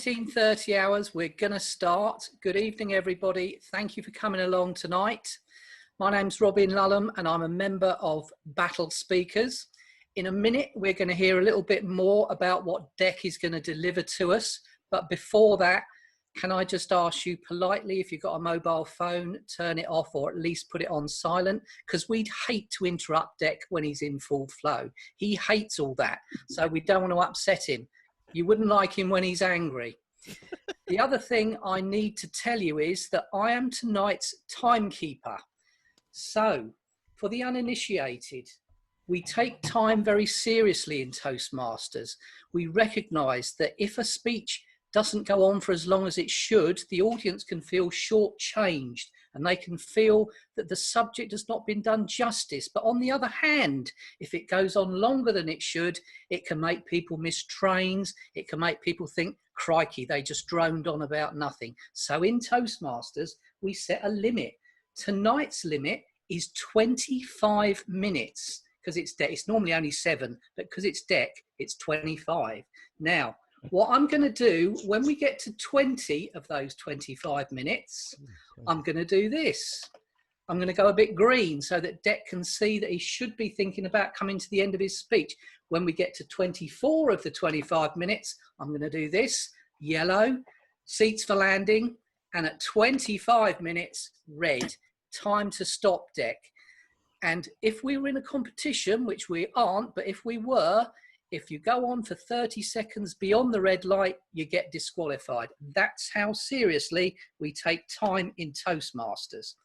19:30 hours. We're going to start. Good evening, everybody. Thank you for coming along tonight. My name's Robin LULHAM and I'm a member of Battle Speakers. In a minute, we're going to hear a little bit more about what Dec is going to deliver to us. But before that, can I just ask you politely, if you've got a mobile phone, turn it off or at least put it on silent, because we'd hate to interrupt Dec when he's in full flow. He hates all that, so we don't want to upset him. You wouldn't like him when he's angry. The other thing I need to tell you is that I am tonight's timekeeper. So, for the uninitiated, we take time very seriously in Toastmasters. We recognise that if a speech doesn't go on for as long as it should, the audience can feel shortchanged and they can feel that the subject has not been done justice. But on the other hand, if it goes on longer than it should, it can make people miss trains. It can make people think, crikey, they just droned on about nothing. So in Toastmasters, we set a limit. Tonight's limit is 25 minutes because it's normally only 7, but because it's Dec, it's 25. Now, what I'm going to do when we get to 20 of those 25 minutes, I'm going to do this. I'm going to go a bit green so that Dec can see that he should be thinking about coming to the end of his speech. When we get to 24 of the 25 minutes, I'm going to do this, yellow, seats for landing, and at 25 minutes, red, time to stop, Dec. And if we were in a competition, which we aren't, but if we were, if you go on for 30 seconds beyond the red light, you get disqualified. That's how seriously we take time in Toastmasters.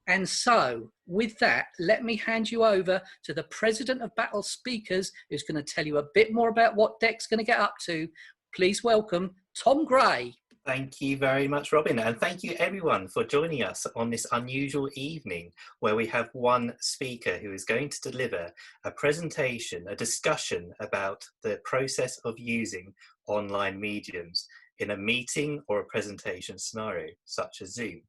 And so, with that, let me hand you over to the President of Battle Speakers, who's going to tell you a bit more about what Dec's going to get up to. Please welcome Tom Gray. Thank you very much, Robin, and thank you everyone for joining us on this unusual evening where we have one speaker who is going to deliver a presentation, a discussion about the process of using online mediums in a meeting or a presentation scenario such as Zoom.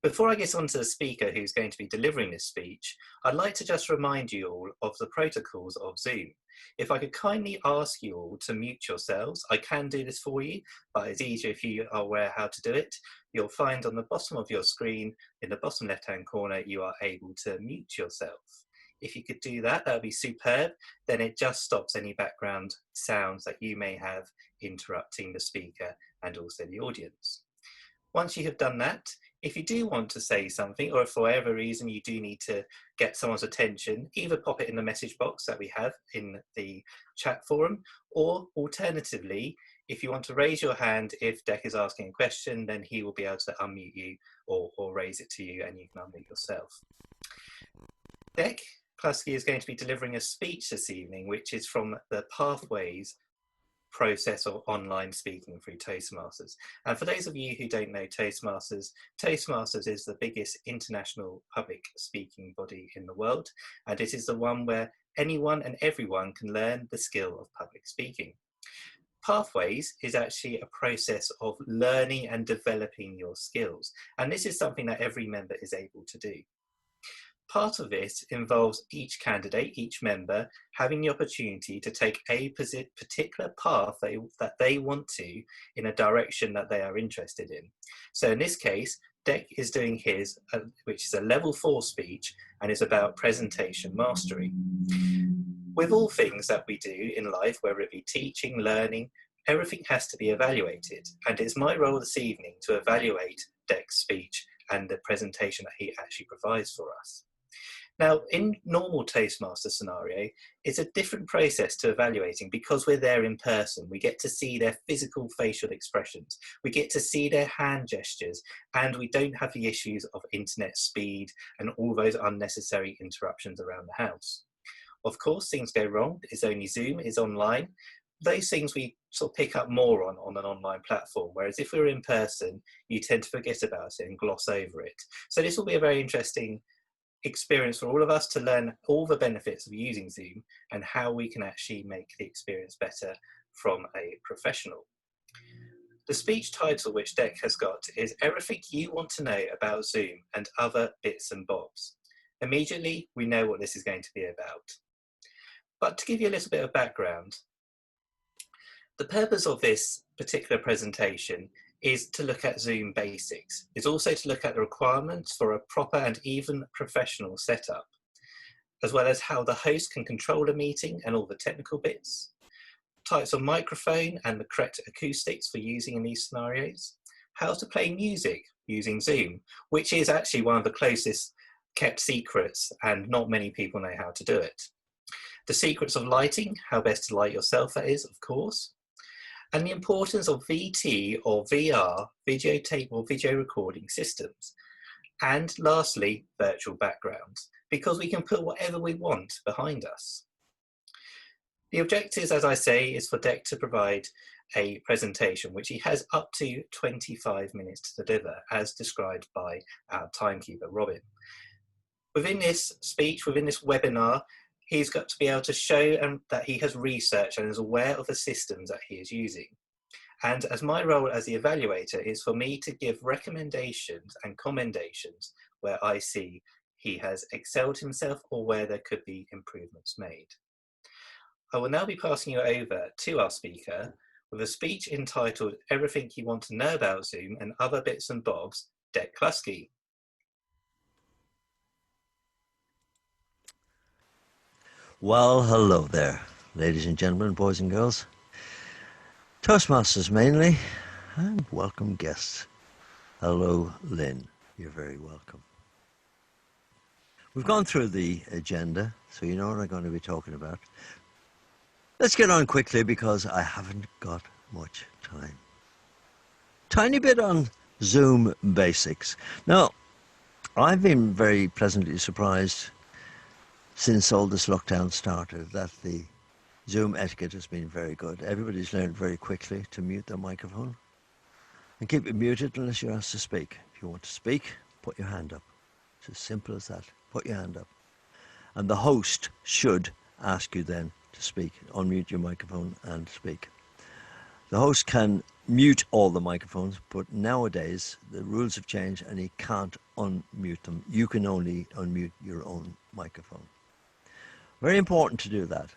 Before I get on to the speaker who's going to be delivering this speech, I'd like to just remind you all of the protocols of Zoom. If I could kindly ask you all to mute yourselves, I can do this for you, but it's easier if you are aware how to do it. You'll find on the bottom of your screen, in the bottom left-hand corner, you are able to mute yourself. If you could do that, that would be superb. Then it just stops any background sounds that you may have interrupting the speaker and also the audience. Once you have done that, if you do want to say something, or if for whatever reason you do need to get someone's attention, either pop it in the message box that we have in the chat forum, or alternatively, if you want to raise your hand, if Dec is asking a question, then he will be able to unmute you or raise it to you and you can unmute yourself. Dec Cluskey is going to be delivering a speech this evening, which is from the Pathways process of online speaking through Toastmasters. And for those of you who don't know Toastmasters, Toastmasters is the biggest international public speaking body in the world, and it is the one where anyone and everyone can learn the skill of public speaking. Pathways is actually a process of learning and developing your skills, and this is something that every member is able to do. Part of it involves each candidate, each member, having the opportunity to take a particular path that they want to in a direction that they are interested in. So in this case, Dec is doing his, which is a level 4 speech, and is about presentation mastery. With all things that we do in life, whether it be teaching, learning, everything has to be evaluated. And it's my role this evening to evaluate Dec's speech and the presentation that he actually provides for us. Now, in normal Toastmaster scenario, it's a different process to evaluating because we're there in person. We get to see their physical facial expressions. We get to see their hand gestures, and we don't have the issues of internet speed and all those unnecessary interruptions around the house. Of course, things go wrong. It's only Zoom, it's online. Those things we sort of pick up more on an online platform, whereas if we're in person, you tend to forget about it and gloss over it. So this will be a very interesting experience for all of us to learn all the benefits of using Zoom and how we can actually make the experience better from a professional. The speech title which Dec has got is Everything You Want to Know About Zoom and Other Bits and Bobs. Immediately, we know what this is going to be about. But to give you a little bit of background, The purpose of this particular presentation is to look at Zoom basics. It's also to look at the requirements for a proper and even professional setup, as well as how the host can control a meeting and all the technical bits, types of microphone and the correct acoustics for using in these scenarios, how to play music using Zoom, which is actually one of the closest kept secrets and not many people know how to do it. The secrets of lighting, how best to light yourself, that is, of course, and the importance of VT or VR, videotape or video recording systems. And lastly, virtual backgrounds, because we can put whatever we want behind us. The objectives, as I say, is for Dec to provide a presentation which he has up to 25 minutes to deliver, as described by our timekeeper, Robin. Within this speech, within this webinar, he's got to be able to show that he has researched and is aware of the systems that he is using. And as my role as the evaluator is for me to give recommendations and commendations where I see he has excelled himself or where there could be improvements made. I will now be passing you over to our speaker with a speech entitled Everything You Want to Know About Zoom and Other Bits and Bobs, Dec Cluskey. Well, hello there, ladies and gentlemen, boys and girls. Toastmasters mainly, and welcome guests. Hello, Lynn. You're very welcome. We've gone through the agenda, so you know what I'm going to be talking about. Let's get on quickly because I haven't got much time. Tiny bit on Zoom basics. Now, I've been very pleasantly surprised since all this lockdown started that the Zoom etiquette has been very good. Everybody's learned very quickly to mute their microphone and keep it muted unless you're asked to speak. If you want to speak, put your hand up. It's as simple as that. Put your hand up. And the host should ask you then to speak. Unmute your microphone and speak. The host can mute all the microphones, but nowadays the rules have changed and he can't unmute them. You can only unmute your own microphone. Very important to do that.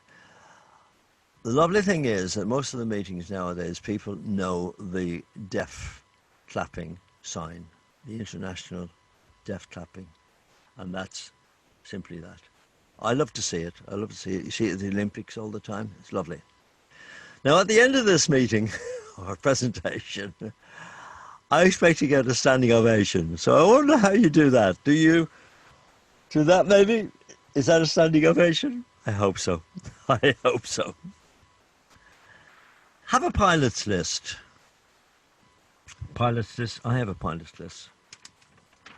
The lovely thing is that most of the meetings nowadays, people know the deaf clapping sign, the international deaf clapping, and that's simply that. I love to see it. I love to see it. You see it at the Olympics all the time. It's lovely. Now, at the end of this meeting, or presentation, I expect to get a standing ovation. So I wonder how you do that. Do you do that maybe? Is that a standing ovation? I hope so. I hope so. Have a pilot's list. Pilot's list. I have a pilot's list.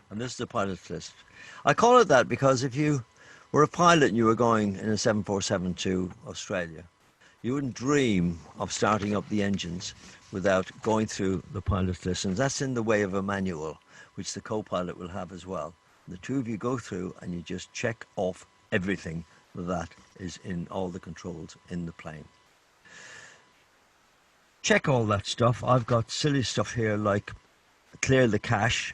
And this is the pilot's list. I call it that because if you were a pilot and you were going in a 747 to Australia, you wouldn't dream of starting up the engines without going through the pilot's list. And that's in the way of a manual, which the co-pilot will have as well. The two of you go through and you just check off everything that is in all the controls in the plane. Check all that stuff. I've got silly stuff here like clear the cache,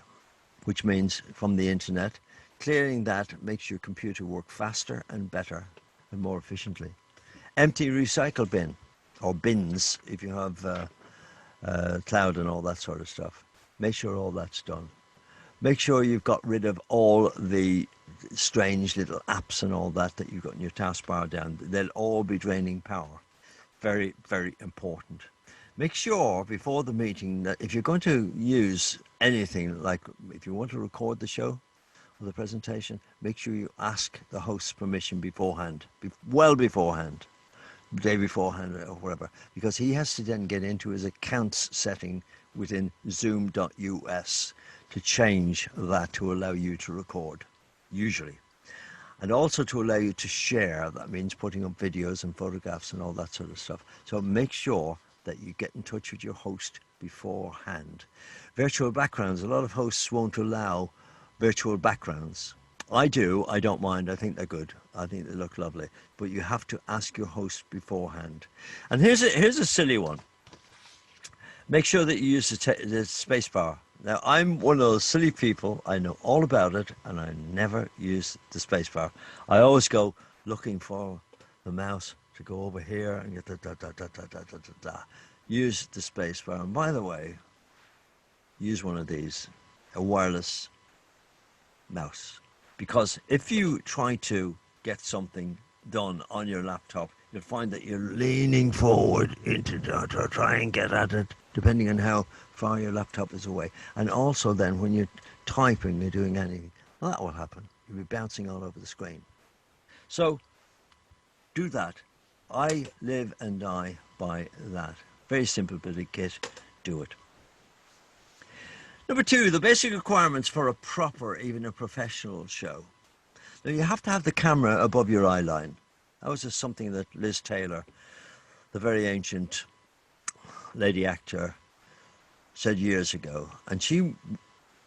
which means from the internet. Clearing that makes your computer work faster and better and more efficiently. Empty recycle bin, or bins if you have cloud and all that sort of stuff. Make sure all that's done. Make sure you've got rid of all the strange little apps and all that you've got in your taskbar down. They'll all be draining power. Very, very important. Make sure before the meeting that if you're going to use anything, like if you want to record the show or the presentation, make sure you ask the host's permission beforehand, well beforehand, the day beforehand or whatever, because he has to then get into his accounts setting within zoom.us to change that to allow you to record, usually. And also to allow you to share. That means putting up videos and photographs and all that sort of stuff. So make sure that you get in touch with your host beforehand. Virtual backgrounds, a lot of hosts won't allow virtual backgrounds. I do, I don't mind, I think they're good. I think they look lovely. But you have to ask your host beforehand. And here's a silly one. Make sure that you use the space bar. Now, I'm one of those silly people, I know all about it, and I never use the space bar. I always go looking for the mouse to go over here and get the. Use the space bar. And by the way, use one of these, a wireless mouse. Because if you try to get something done on your laptop, you'll find that you're leaning forward into to try and get at it, depending on how far your laptop is away. And also then when you're typing or doing anything, well, that will happen. You'll be bouncing all over the screen. So do that. I live and die by that. Very simple bit of kit. Do it. Number 2, the basic requirements for a proper, even a professional show. Now you have to have the camera above your eye line. That was just something that Liz Taylor, the very ancient lady actor, said years ago. And she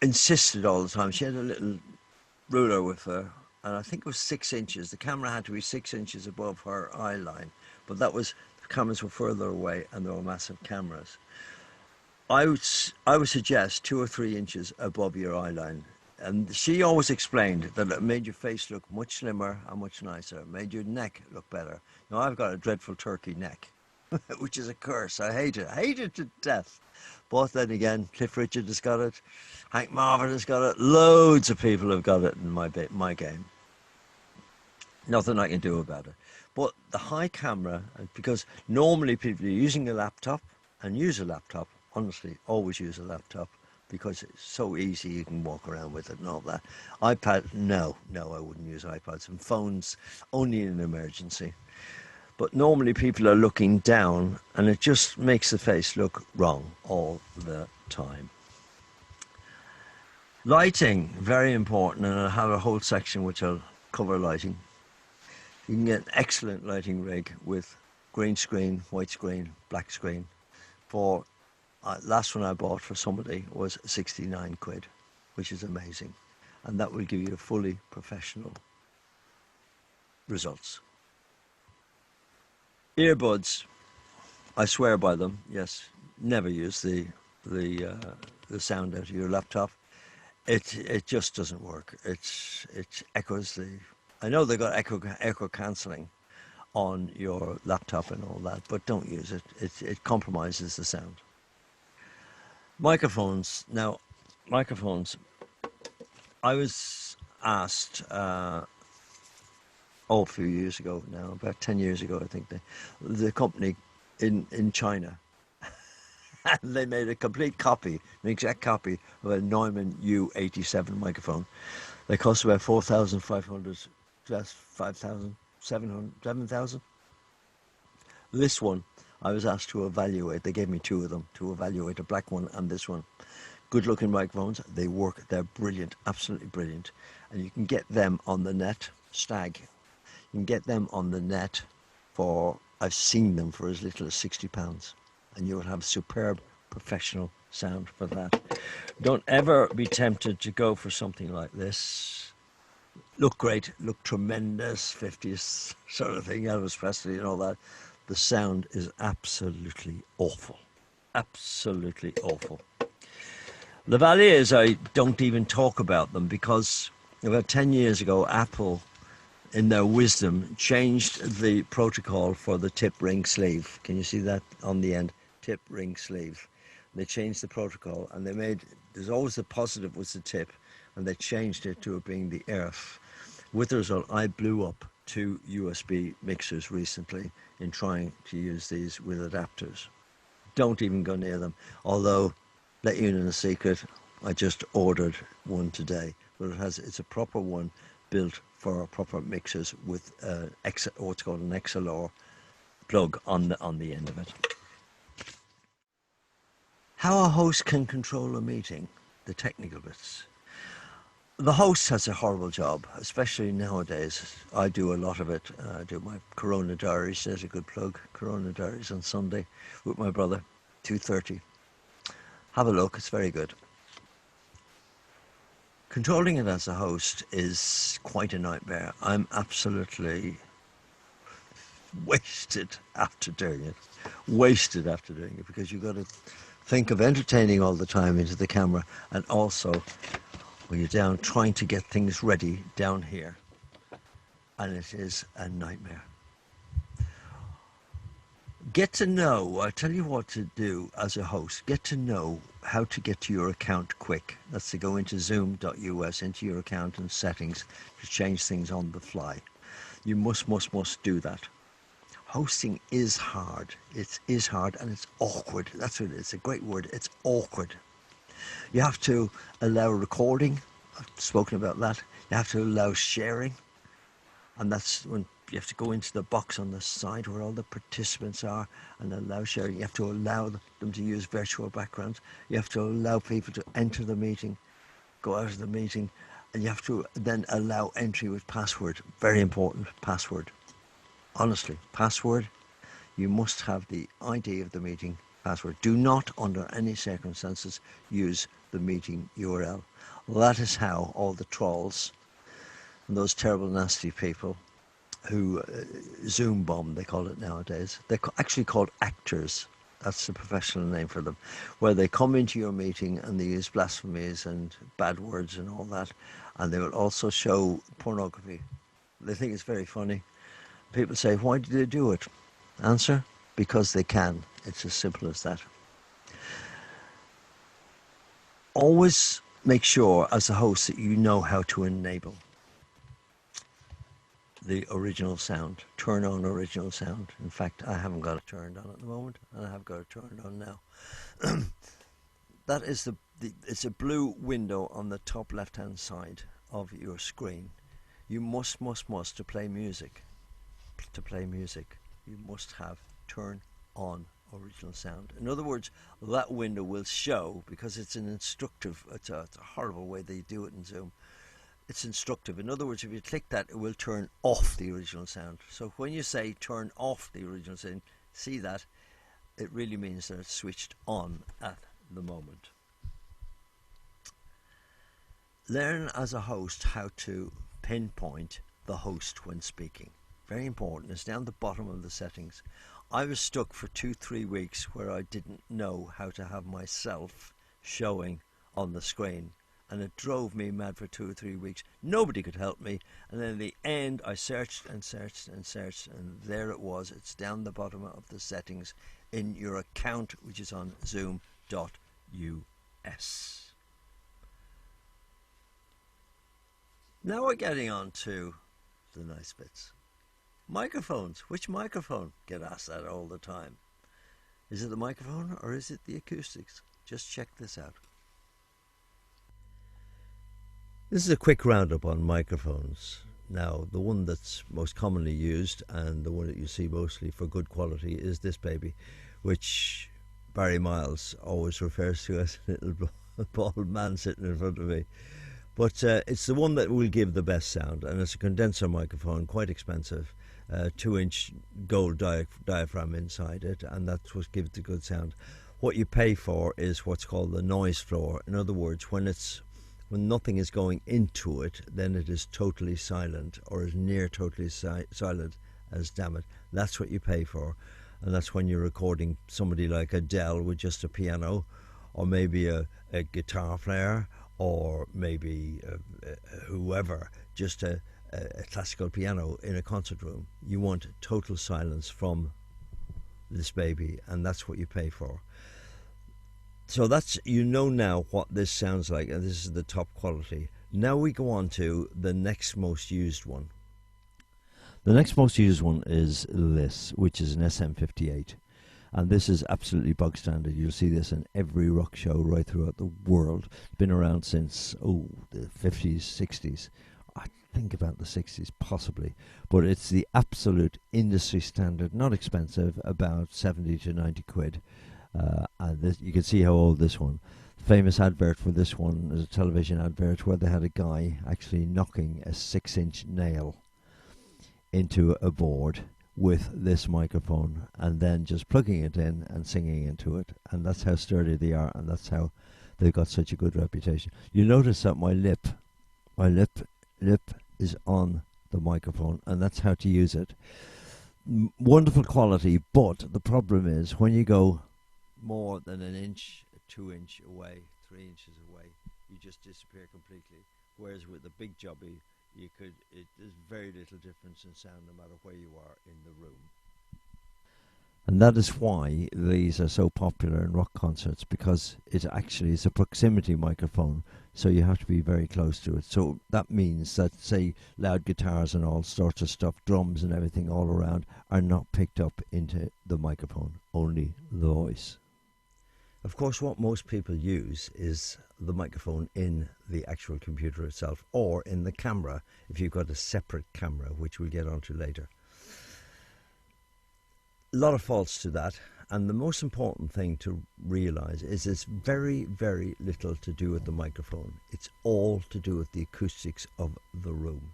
insisted all the time. She had a little ruler with her, and I think it was 6 inches. The camera had to be 6 inches above her eye line. But that was, the cameras were further away and there were massive cameras. I would suggest 2 or 3 inches above your eye line. And she always explained that it made your face look much slimmer and much nicer. It made your neck look better. Now, I've got a dreadful turkey neck, which is a curse. I hate it. I hate it to death. But then again, Cliff Richard has got it. Hank Marvin has got it. Loads of people have got it in my game. Nothing I can do about it. But the high camera, because normally people are using a laptop, and use a laptop, honestly, always use a laptop, because it's so easy, you can walk around with it and all that. iPad, no, I wouldn't use iPads. And phones, only in an emergency. But normally people are looking down, and it just makes the face look wrong all the time. Lighting, very important, and I'll have a whole section which I'll cover lighting. You can get an excellent lighting rig with green screen, white screen, black screen. For last one I bought for somebody was 69 quid, which is amazing. And that will give you fully professional results. Earbuds, I swear by them, yes. Never use the sound out of your laptop. It just doesn't work. It echoes the... I know they got echo cancelling on your laptop and all that, but don't use it. It compromises the sound. Microphones. Now, microphones. I was asked, a few years ago now, about 10 years ago, I think, the company in China, and they made a complete copy, an exact copy of a Neumann U87 microphone. They cost about 4,500, that's 5,700, 7,000. This one, I was asked to evaluate. They gave me 2 of them to evaluate, a black one and this one. Good looking microphones. They work. They're brilliant, absolutely brilliant. And you can get them on the net, Stag. You can get them on the net for, I've seen them for as little as £60. And you will have superb professional sound for that. Don't ever be tempted to go for something like this. Look great, look tremendous, 50s sort of thing, Elvis Presley and all that. The sound is absolutely awful. Absolutely awful. Lavaliers, I don't even talk about them, because about 10 years ago, Apple, in their wisdom, changed the protocol for the tip ring sleeve. Can you see that on the end? Tip ring sleeve. They changed the protocol, and they made, there's always the positive was the tip, and they changed it to it being the earth. With the result, I blew up 2 USB mixers recently in trying to use these with adapters. Don't even go near them. Although, let you in a secret, I just ordered one today. But it's a proper one built for proper mixers with what's called an XLR plug on the end of it. How a host can control a meeting, the technical bits. The host has a horrible job, especially nowadays. I do a lot of it. I do my Corona Diaries. There's a good plug. Corona Diaries on Sunday with my brother, 2:30. Have a look. It's very good. Controlling it as a host is quite a nightmare. I'm absolutely wasted after doing it. Wasted after doing it, because you've got to think of entertaining all the time into the camera, and also when you're down trying to get things ready down here, and it is a nightmare. Get to know, I tell you what to do as a host, get to know how to get to your account quick. That's to go into zoom.us, into your account and settings to change things on the fly. You must do that. Hosting is hard. It is hard and it's awkward. That's what it is. It's a great word. It's awkward. You have to allow recording. I've spoken about that. You have to allow sharing. And that's when you have to go into the box on the side where all the participants are and allow sharing. You have to allow them to use virtual backgrounds. You have to allow people to enter the meeting, go out of the meeting, and you have to then allow entry with password. Very important, password. Honestly, password. You must have the ID of the meeting password. Do not, under any circumstances, use the meeting URL. Well, that is how all the trolls and those terrible, nasty people who Zoom bomb, they call it nowadays. They're actually called actors. That's the professional name for them, where they come into your meeting and they use blasphemies and bad words and all that, and they will also show pornography. They think it's very funny. People say, why do they do it? Answer, because they can. It's as simple as that. Always make sure as a host that you know how to enable the original sound. Turn on original sound. In fact, I haven't got it turned on at the moment, and I have got it turned on now. That is it's a blue window on the top left-hand side of your screen. You must to play music. To play music, you must have turn on original sound. In other words, that window will show, because it's an instructive, it's a horrible way they do it in Zoom. It's instructive. In other words, if you click that, it will turn off the original sound. So when you say turn off the original sound, see that, it really means that it's switched on at the moment. Learn as a host how to pinpoint the host when speaking. Very important. It's down the bottom of the settings. I was stuck for 2-3 weeks where I didn't know how to have myself showing on the screen, and it drove me mad for 2 or 3 weeks. Nobody could help me, and then in the end I searched and searched and searched, and there it was. It's down the bottom of the settings in your account, which is on zoom.us. Now we're getting on to the nice bits. Microphones. Which microphone? Get asked that all the time. Is it the microphone or is it the acoustics? Just check this out. This is a quick roundup on microphones. Now, the one that's most commonly used and the one that you see mostly for good quality is this baby, which Barry Miles always refers to as a little bald man sitting in front of me. But it's the one that will give the best sound, and it's a condenser microphone, quite expensive, 2-inch gold diaphragm inside it, and that's what gives the good sound. What you pay for is what's called the noise floor. In other words, when nothing is going into it, then it is totally silent, or as near totally silent as damn it. That's what you pay for, and that's when you're recording somebody like Adele with just a piano, or maybe a guitar player, or maybe whoever, just a classical piano in a concert room. You want total silence from this baby, and that's what you pay for. So that's, you know now what this sounds like, and this is the top quality. Now we go on to the next most used one. The next most used one is this, which is an SM58. And this is absolutely bog standard. You'll see this in every rock show right throughout the world. It's been around since, the 50s, 60s. I think about the 60s, possibly. But it's the absolute industry standard, not expensive, about 70 to 90 quid. And this, you can see how old this one. Famous advert for this one is a television advert where they had a guy actually knocking a 6-inch nail into a board with this microphone, and then just plugging it in and singing into it. And that's how sturdy they are, and that's how they've got such a good reputation. You notice that my lip is on the microphone, and that's how to use it. Wonderful quality, but the problem is when you go more than an inch, 2 inch away, 3 inches away, you just disappear completely. Whereas with the big jobby, there's very little difference in sound no matter where you are in the room. And that is why these are so popular in rock concerts, because it actually is a proximity microphone, so you have to be very close to it. So that means that, say, loud guitars and all sorts of stuff, drums and everything all around, are not picked up into the microphone, only the voice. Of course, what most people use is the microphone in the actual computer itself, or in the camera, if you've got a separate camera, which we'll get onto later. A lot of faults to that, and the most important thing to realise is it's very, very little to do with the microphone. It's all to do with the acoustics of the room.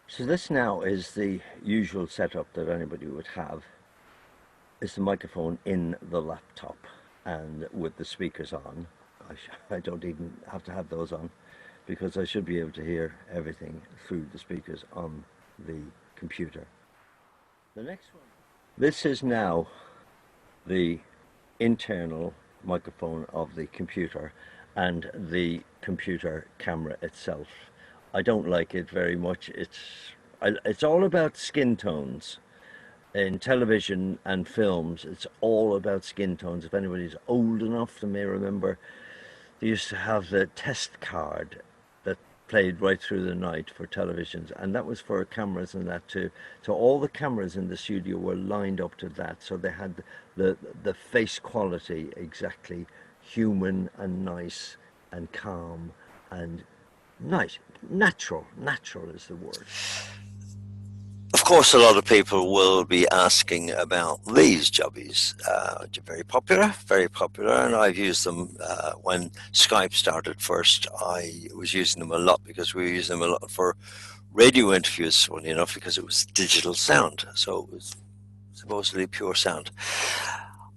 So this now is the usual setup that anybody would have. It's the microphone in the laptop, and with the speakers on. I don't even have to have those on, because I should be able to hear everything through the speakers on the computer. The next one. This is now the internal microphone of the computer and the computer camera itself. I don't like it very much. It's all about skin tones. In television and films, it's all about skin tones. If anybody's old enough, they may remember they used to have the test card that played right through the night for televisions, and that was for cameras and that too. So all the cameras in the studio were lined up to that, so they had the face quality exactly human and nice and calm and nice. Natural is the word. Of course, a lot of people will be asking about these jobbies. Very popular, and I've used them when Skype started first. I was using them a lot because we were using them a lot for radio interviews, funny enough, because it was digital sound, so it was supposedly pure sound.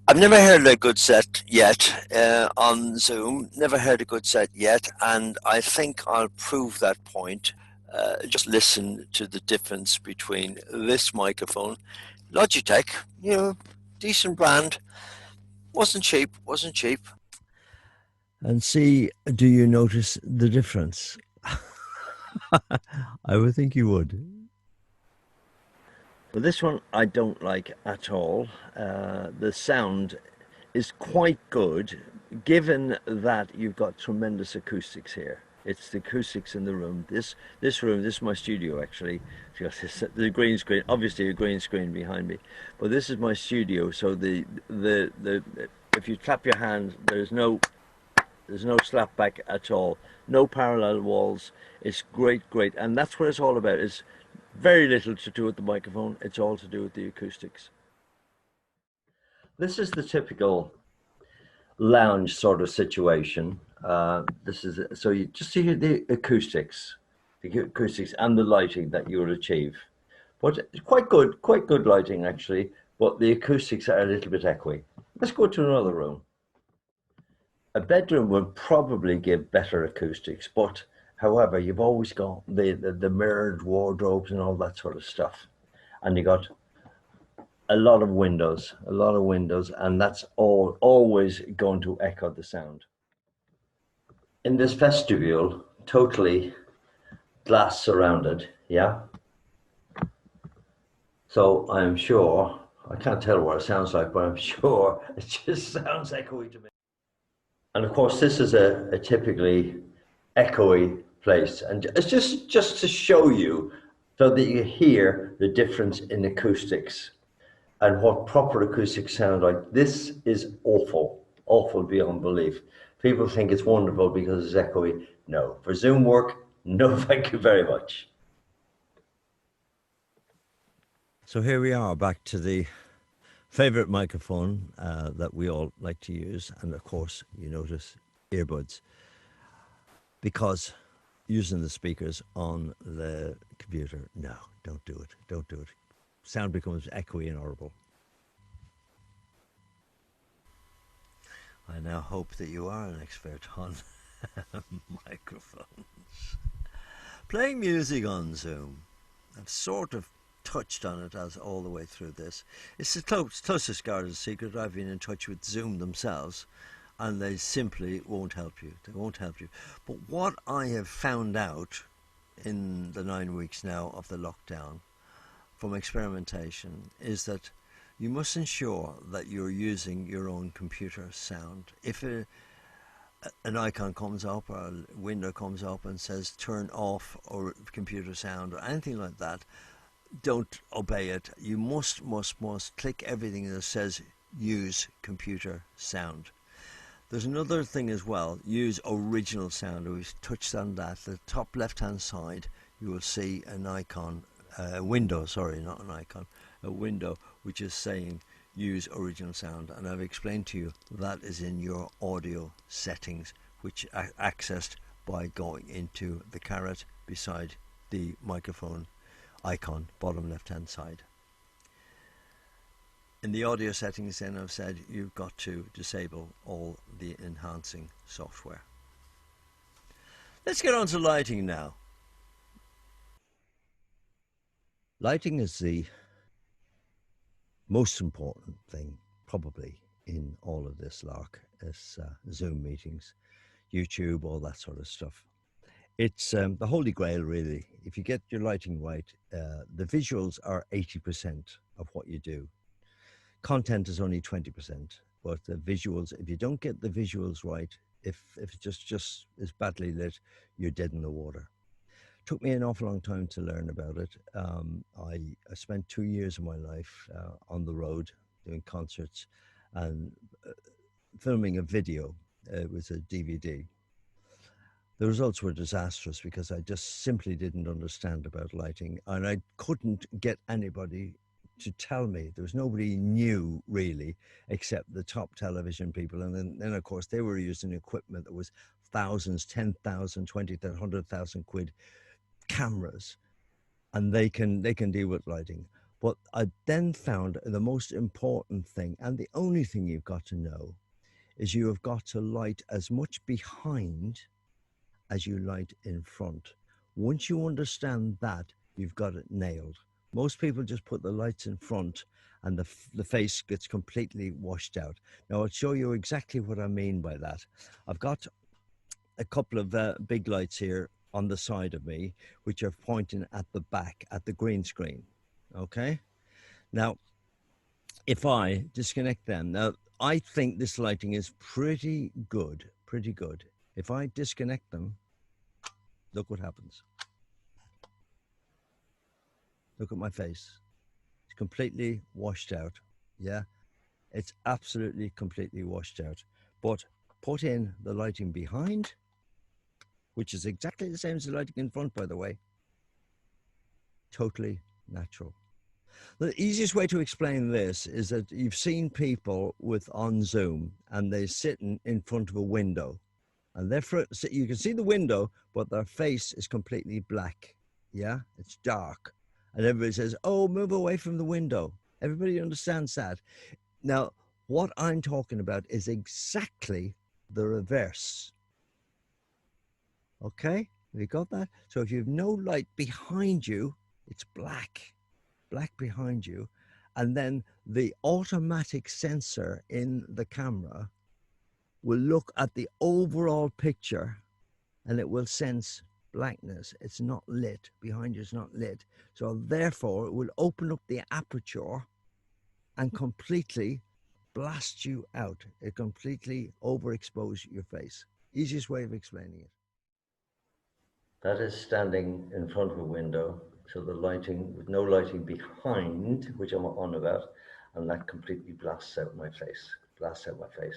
I've never heard a good set yet on Zoom, never heard a good set yet, and I think I'll prove that point. Just listen to the difference between this microphone, Logitech, decent brand, wasn't cheap, and see, do you notice the difference? I would think you would. Well, this one I don't like at all. The sound is quite good, given that you've got tremendous acoustics here. It's the acoustics in the room. This room, this is my studio actually. The green screen, obviously a green screen behind me, but this is my studio. So the if you clap your hands, there's no slap back at all. No parallel walls. It's great, and that's what it's all about. It's very little to do with the microphone. It's all to do with the acoustics. This is the typical lounge sort of situation. This is so you just hear the acoustics and the lighting that you will achieve. But it's quite good lighting actually. But the acoustics are a little bit echoey. Let's go to another room. A bedroom would probably give better acoustics, but however, you've always got the mirrored wardrobes and all that sort of stuff, and you got a lot of windows, and that's always going to echo the sound. In this vestibule, totally glass surrounded, yeah? So I'm sure, I can't tell what it sounds like, but I'm sure it just sounds echoey to me. And of course, this is a typically echoey place. And it's just to show you so that you hear the difference in acoustics and what proper acoustics sound like. This is awful beyond belief. People think it's wonderful because it's echoey. No, for Zoom work, no thank you very much. So here we are back to the favorite microphone that we all like to use, and of course you notice earbuds, because using the speakers on the computer, no, don't do it. Sound becomes echoey and horrible. I now hope that you are an expert on microphones. Playing music on Zoom, I've sort of touched on it as all the way through this. It's the closest guarded secret. I've been in touch with Zoom themselves, and they simply won't help you. They won't help you. But what I have found out in the 9 weeks now of the lockdown, from experimentation is that you must ensure that you're using your own computer sound. If an icon comes up or a window comes up and says turn off or computer sound or anything like that, don't obey it. You must click everything that says use computer sound. There's another thing as well, use original sound. We've touched on that. The top left hand side you will see an icon, a window, sorry, not an icon, a window which is saying use original sound, and I've explained to you that is in your audio settings, which are accessed by going into the caret beside the microphone icon, bottom left hand side. In the audio settings then I've said you've got to disable all the enhancing software. Let's get on to lighting now. Lighting is the most important thing probably in all of this lark. It's Zoom meetings, YouTube, all that sort of stuff. It's the holy grail really. If you get your lighting right, the visuals are 80% of what you do. Content is only 20%, but the visuals, if you don't get the visuals right, if it just is badly lit, you're dead in the water. Took me an awful long time to learn about it. I spent 2 years of my life on the road doing concerts and filming a video. It was a DVD. The results were disastrous because I just simply didn't understand about lighting, and I couldn't get anybody to tell me. There was nobody new really except the top television people, and then of course they were using equipment that was thousands, 10,000, 20,000, 100,000 quid cameras, and they can deal with lighting. But I then found the most important thing, and the only thing you've got to know, is you have got to light as much behind as you light in front. Once you understand that, you've got it nailed. Most people just put the lights in front and the face gets completely washed out. Now I'll show you exactly what I mean by that. I've got a couple of big lights here on the side of me, which are pointing at the back, at the green screen. Okay? Now, if I disconnect them, now I think this lighting is pretty good, pretty good. If I disconnect them, look what happens. Look at my face. It's completely washed out. Yeah, it's absolutely completely washed out. But put in the lighting behind, which is exactly the same as the lighting in front, by the way. Totally natural. The easiest way to explain this is that you've seen people on Zoom and they're sitting in front of a window, and you can see the window, but their face is completely black. Yeah, it's dark. And everybody says, oh, move away from the window. Everybody understands that. Now, what I'm talking about is exactly the reverse. Okay, have you got that? So if you have no light behind you, it's black behind you. And then the automatic sensor in the camera will look at the overall picture and it will sense blackness. It's not lit. Behind you is not lit. So therefore, it will open up the aperture and completely blast you out. It completely overexpose your face. Easiest way of explaining it. That is standing in front of a window. So the lighting, with no lighting behind, which I'm on about, and that completely blasts out my face. Blasts out my face.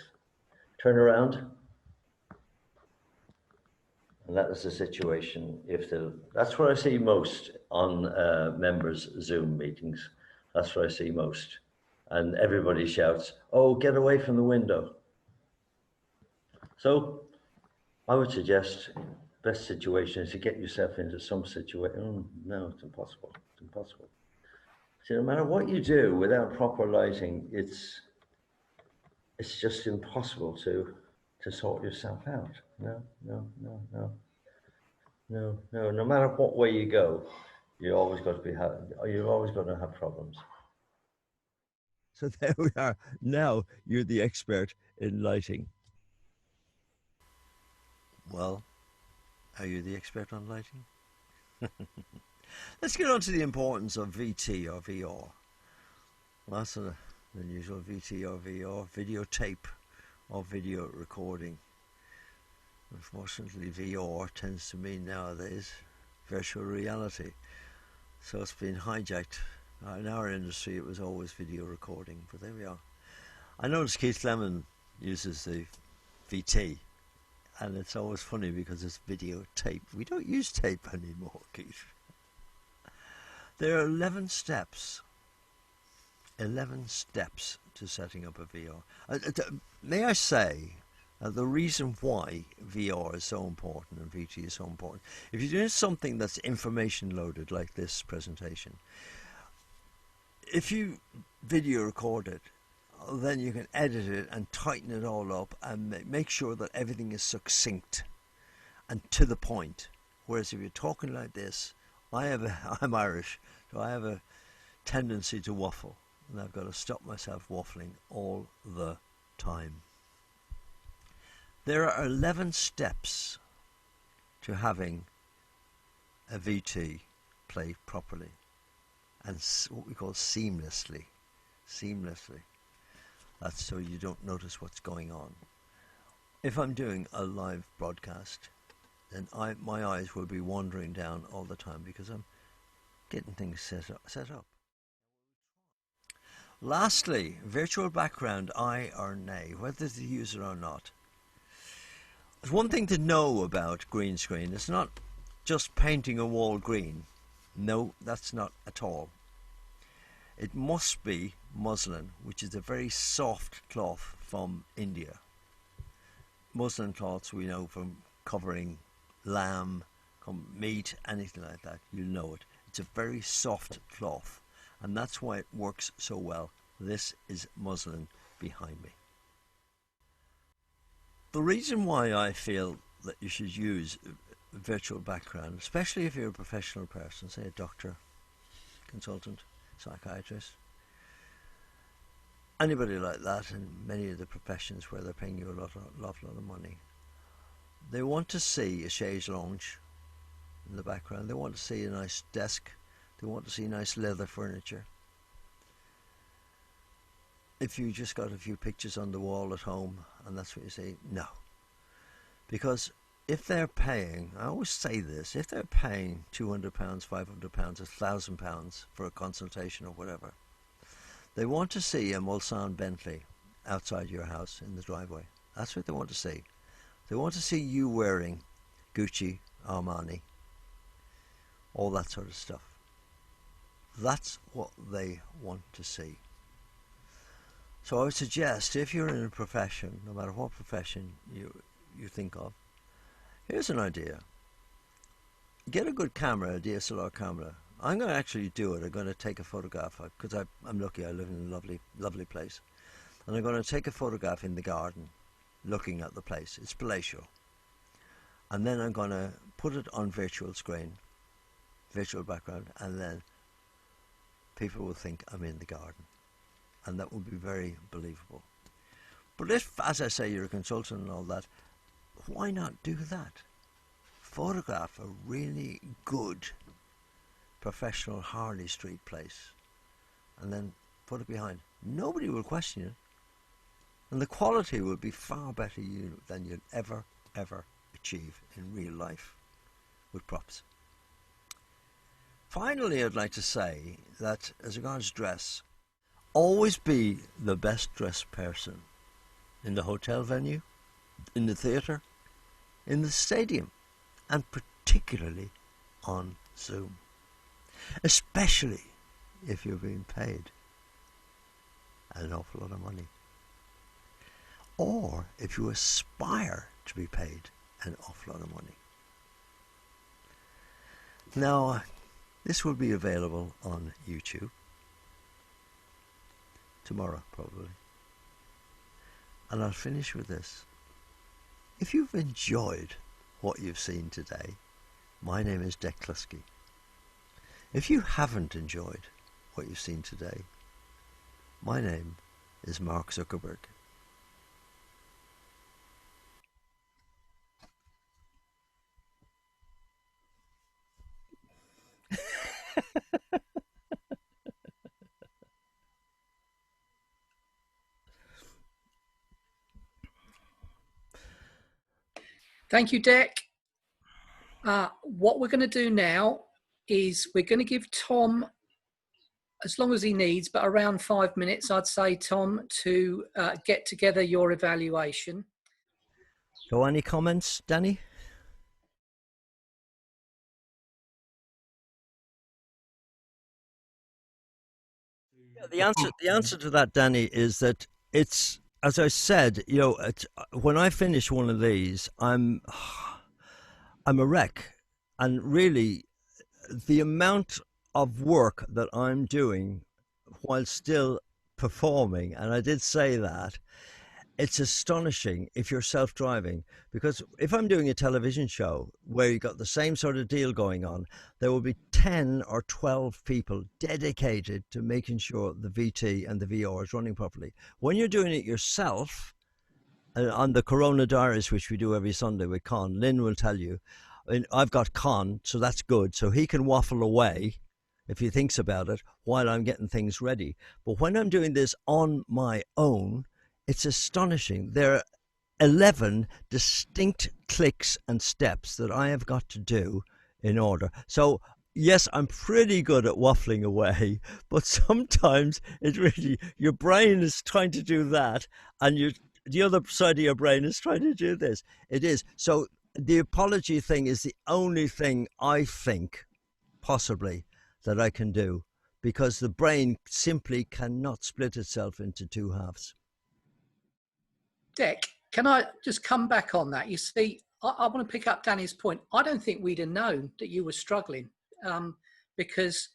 Turn around. And that is the situation. That's what I see most on members' Zoom meetings. That's what I see most. And everybody shouts, oh, get away from the window. So I would suggest best situation is to get yourself into some situation. No, it's impossible. It's impossible. So no matter what you do without proper lighting, it's just impossible to sort yourself out. No. No matter what way you go, you're always going to have problems. So there we are. Now you're the expert in lighting. Well, are you the expert on lighting? Let's get on to the importance of VT or VR. That's an unusual. VT or VR, videotape or video recording. Unfortunately, VR tends to mean nowadays virtual reality. So it's been hijacked. In our industry, it was always video recording, but there we are. I noticed Keith Lemon uses the VT, and it's always funny because it's videotape. We don't use tape anymore, Keith. There are 11 steps. 11 steps to setting up a VR. May I say the reason why VR is so important and VT is so important. If you're doing something that's information loaded like this presentation, if you video record it, then you can edit it and tighten it all up and make sure that everything is succinct and to the point. Whereas if you're talking like this, I'm Irish, so I have a tendency to waffle, and I've got to stop myself waffling all the time. There are 11 steps to having a VT play properly and what we call seamlessly. That's so you don't notice what's going on. If I'm doing a live broadcast, then my eyes will be wandering down all the time because I'm getting things set up. Lastly, virtual background, aye or nay, whether to use it or not. There's one thing to know about green screen. It's not just painting a wall green. No, that's not at all. It must be muslin, which is a very soft cloth from India. Muslin cloths we know from covering lamb, meat, anything like that. You know it. It's a very soft cloth, and that's why it works so well. This is muslin behind me. The reason why I feel that you should use virtual background, especially if you're a professional person, say a doctor, consultant, psychiatrist, anybody like that in many of the professions where they're paying you a lot of money, they want to see a chaise lounge in the background. They want to see a nice desk. They want to see nice leather furniture. If you just got a few pictures on the wall at home and that's what you say, no. Because if they're paying, I always say this, if they're paying £200, £500, £1,000 for a consultation or whatever, they want to see a Mulsanne Bentley outside your house in the driveway. That's what they want to see. They want to see you wearing Gucci, Armani, all that sort of stuff. That's what they want to see. So I would suggest, if you're in a profession, no matter what profession you think of, here's an idea. Get a good camera, a DSLR camera. I'm going to actually do it. I'm going to take a photograph, because I'm lucky, I live in a lovely place. And I'm going to take a photograph in the garden, looking at the place. It's palatial. And then I'm going to put it on virtual screen, virtual background, and then people will think I'm in the garden. And that will be very believable. But if, as I say, you're a consultant and all that, why not do that? Photograph a really good professional Harley Street place and then put it behind. Nobody will question it. And the quality will be far better than you'll ever achieve in real life with props. Finally, I'd like to say that as regards dress, always be the best dressed person in the hotel venue, in the theatre, in the stadium, and particularly on Zoom. Especially if you're being paid an awful lot of money. Or if you aspire to be paid an awful lot of money. Now, this will be available on YouTube tomorrow, probably. And I'll finish with this. If you've enjoyed what you've seen today, my name is Dec Cluskey. If you haven't enjoyed what you've seen today, my name is Mark Zuckerberg. Thank you, Dec. What we're going to do now is we're going to give Tom, as long as he needs, but around 5 minutes, I'd say, Tom, to get together your evaluation. So any comments, Danny? Yeah, the answer to that, Danny, is that it's, as I said, you know, when I finish one of these, I'm a wreck, and really, the amount of work that I'm doing while still performing, and I did say that, it's astonishing if you're self-driving, because if I'm doing a television show where you got the same sort of deal going on, there will be 10 or 12 people dedicated to making sure the VT and the VR is running properly. When you're doing it yourself, on the Corona Diaries, which we do every Sunday with Con, Lynn will tell you, and I've got Con, so that's good, so he can waffle away if he thinks about it while I'm getting things ready. But when I'm doing this on my own, it's astonishing. There are 11 distinct clicks and steps that I have got to do in order. So, yes, I'm pretty good at waffling away, but sometimes it really, your brain is trying to do that, and the other side of your brain is trying to do this. It is. So the apology thing is the only thing I think possibly that I can do, because the brain simply cannot split itself into two halves. Dec, can I just come back on that? You see, I want to pick up Danny's point. I don't think we'd have known that you were struggling, because,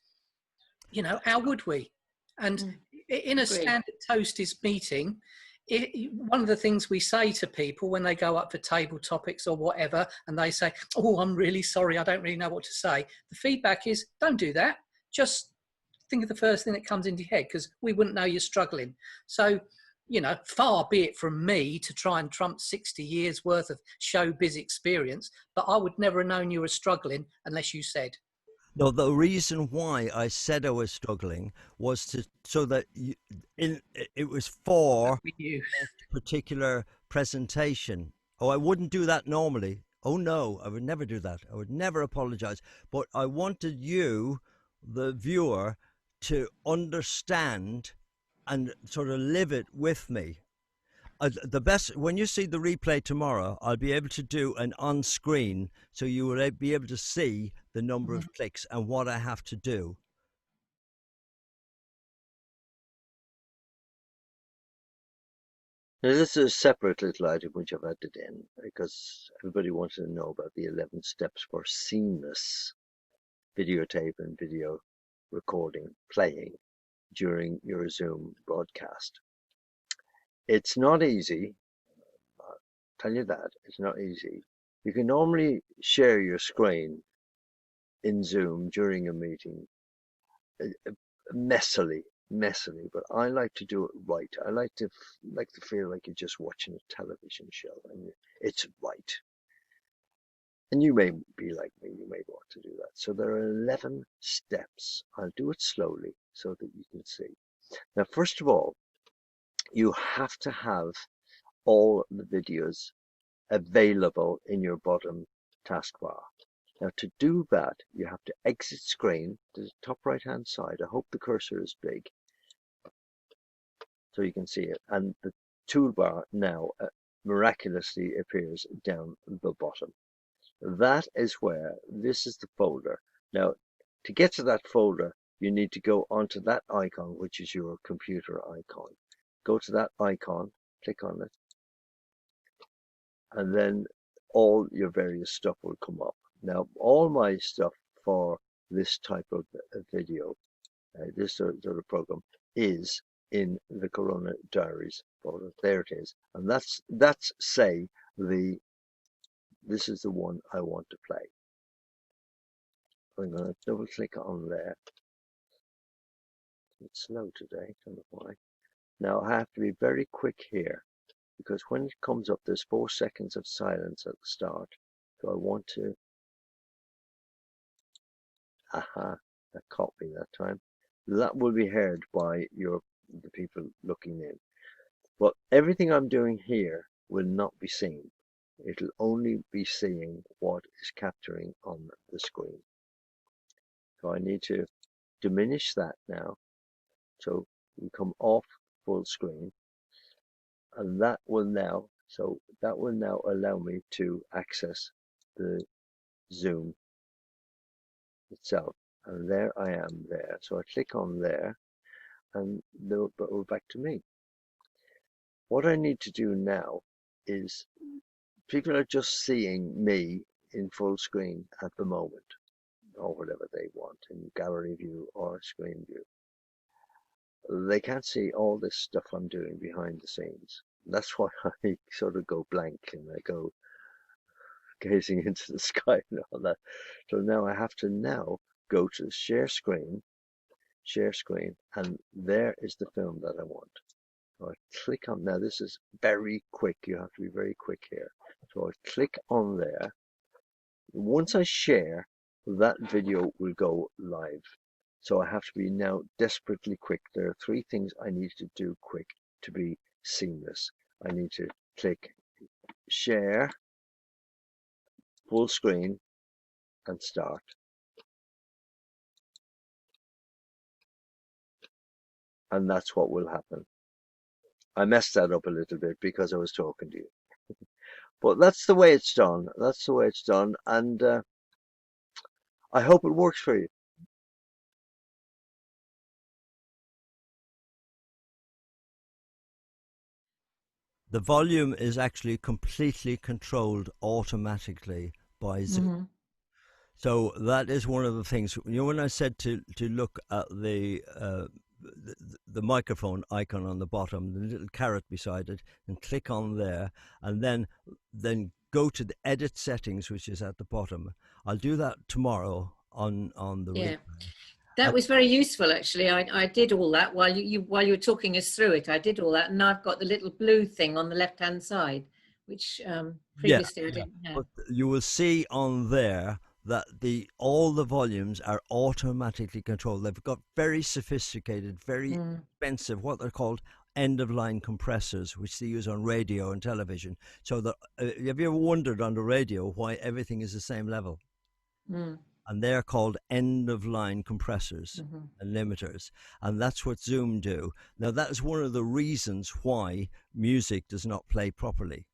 you know, how would we? And in a standard Toasties meeting, one of the things we say to people when they go up for table topics or whatever, and they say, oh, I'm really sorry, I don't really know what to say. The feedback is, don't do that. Just think of the first thing that comes into your head, because we wouldn't know you're struggling. So, you know, far be it from me to try and trump 60 years worth of showbiz experience, but I would never have known you were struggling unless you said. No, the reason why I said I was struggling was so that it was for you. a particular presentation. Oh, I wouldn't do that normally. Oh no, I would never do that. I would never apologize. But I wanted you, the viewer, to understand and sort of live it with me. The best, when you see the replay tomorrow, I'll be able to do an on screen, so you will be able to see the number of clicks and what I have to do. Now, this is a separate little item which I've added in because everybody wanted to know about the 11 steps for seamless videotape and video recording playing during your Zoom broadcast. It's not easy. I'll tell you that. It's not easy. You can normally share your screen in Zoom during a meeting messily, but I like to do it right. I like to feel like you're just watching a television show and it's right. And you may be like me, you may want to do that. So there are 11 steps. I'll do it slowly so that you can see. Now, first of all, you have to have all the videos available in your bottom taskbar. Now, to do that, you have to exit screen to the top right hand side. I hope the cursor is big so you can see it. And the toolbar now miraculously appears down the bottom. That is where, this is the folder. Now, to get to that folder, you need to go onto that icon, which is your computer icon. Go to that icon, click on it, and then all your various stuff will come up. Now, all my stuff for this type of video, this sort of program, is in the Corona Diaries folder. There it is, and that's say this is the one I want to play. I'm going to double click on there. It's slow today, don't know why. Now I have to be very quick here, because when it comes up, there's 4 seconds of silence at the start. So I want to, that caught me that time. That will be heard by the people looking in. But everything I'm doing here will not be seen. It'll only be seeing what is capturing on the screen. So I need to diminish that now. So we come off full screen, and that will now allow me to access the Zoom itself. And there I am there. So I click on there, and we're back to me. What I need to do now is, people are just seeing me in full screen at the moment, or whatever they want, in gallery view or screen view. They can't see all this stuff I'm doing behind the scenes. That's why I sort of go blank and I go gazing into the sky and all that. So now I have to go to share screen, and there is the film that I want. So I click on, now this is very quick, you have to be very quick here. So I click on there. Once I share, that video will go live. So I have to be now desperately quick. There are 3 things I need to do quick to be seamless. I need to click share, full screen, and start. And that's what will happen. I messed that up a little bit because I was talking to you. But that's the way it's done. That's the way it's done. And I hope it works for you. The volume is actually completely controlled automatically by Zoom. Mm-hmm. So that is one of the things. You know, when I said to look at the microphone icon on the bottom, the little carrot beside it, and click on there, and then go to the edit settings, which is at the bottom. I'll do that tomorrow on the replay. That was very useful, actually. I did all that while you were talking us through it. I did all that, and now I've got the little blue thing on the left-hand side, which previously I didn't have. But you will see on there that all the volumes are automatically controlled. They've got very sophisticated, very expensive, what they're called end-of-line compressors, which they use on radio and television. So that have you ever wondered on the radio why everything is the same level? And they're called end-of-line compressors and limiters. And that's what Zoom do. Now, that is one of the reasons why music does not play properly,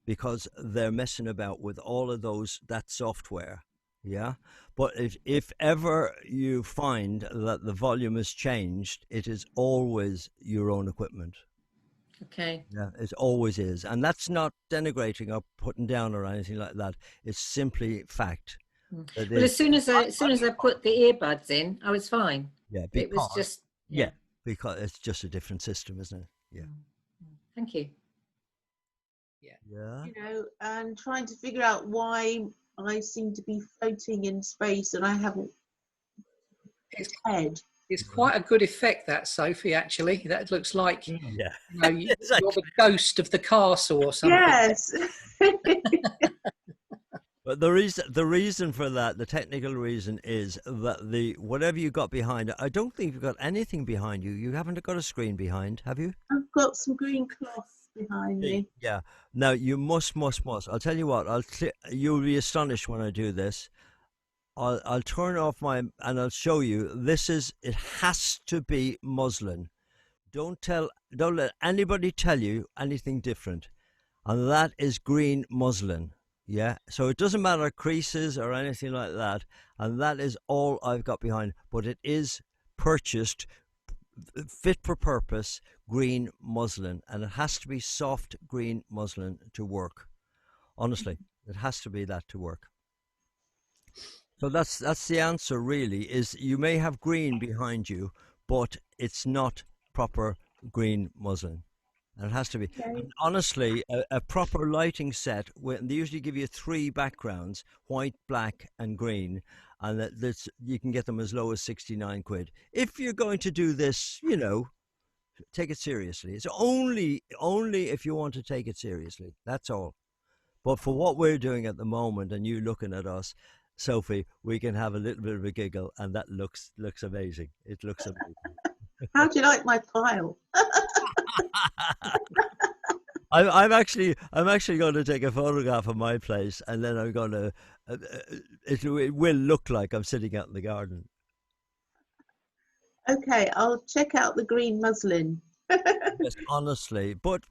because they're messing about with all of that software. Yeah. But if ever you find that the volume has changed, it is always your own equipment. Okay. Yeah, it always is. And that's not denigrating or putting down or anything like that. It's simply fact. Well, as soon as I put the earbuds in, I was fine. Yeah, it was just because it's just a different system, isn't it? Yeah. Thank you. Yeah. You know, and trying to figure out why I seem to be floating in space and I haven't head. It's quite a good effect, that, Sophie, actually. That looks like you're the ghost of the castle or something. Yes. But the reason for that, the technical reason, is that whatever you got behind it, I don't think you've got anything behind you. You haven't got a screen behind, have you? I've got some green cloth behind me. Yeah. Now you must. I'll tell you what. You'll be astonished when I do this. I'll turn off and I'll show you. It has to be muslin. Don't let anybody tell you anything different. And that is green muslin. Yeah, so it doesn't matter creases or anything like that, and that is all I've got behind. But it is purchased, fit for purpose, green muslin, and it has to be soft green muslin to work. Honestly, it has to be that to work. So that's the answer. Really, is you may have green behind you, but it's not proper green muslin. And it has to be. Okay. And honestly, a proper lighting set, they usually give you 3 backgrounds, white, black, and green, and you can get them as low as 69 quid. If you're going to do this, take it seriously. It's only if you want to take it seriously. That's all. But for what we're doing at the moment, and you looking at us, Sophie, we can have a little bit of a giggle, and that looks amazing. It looks amazing. How do you like my pile? I'm actually going to take a photograph of my place, and then I'm going to. It will look like I'm sitting out in the garden. Okay, I'll check out the green muslin. Yes, honestly, but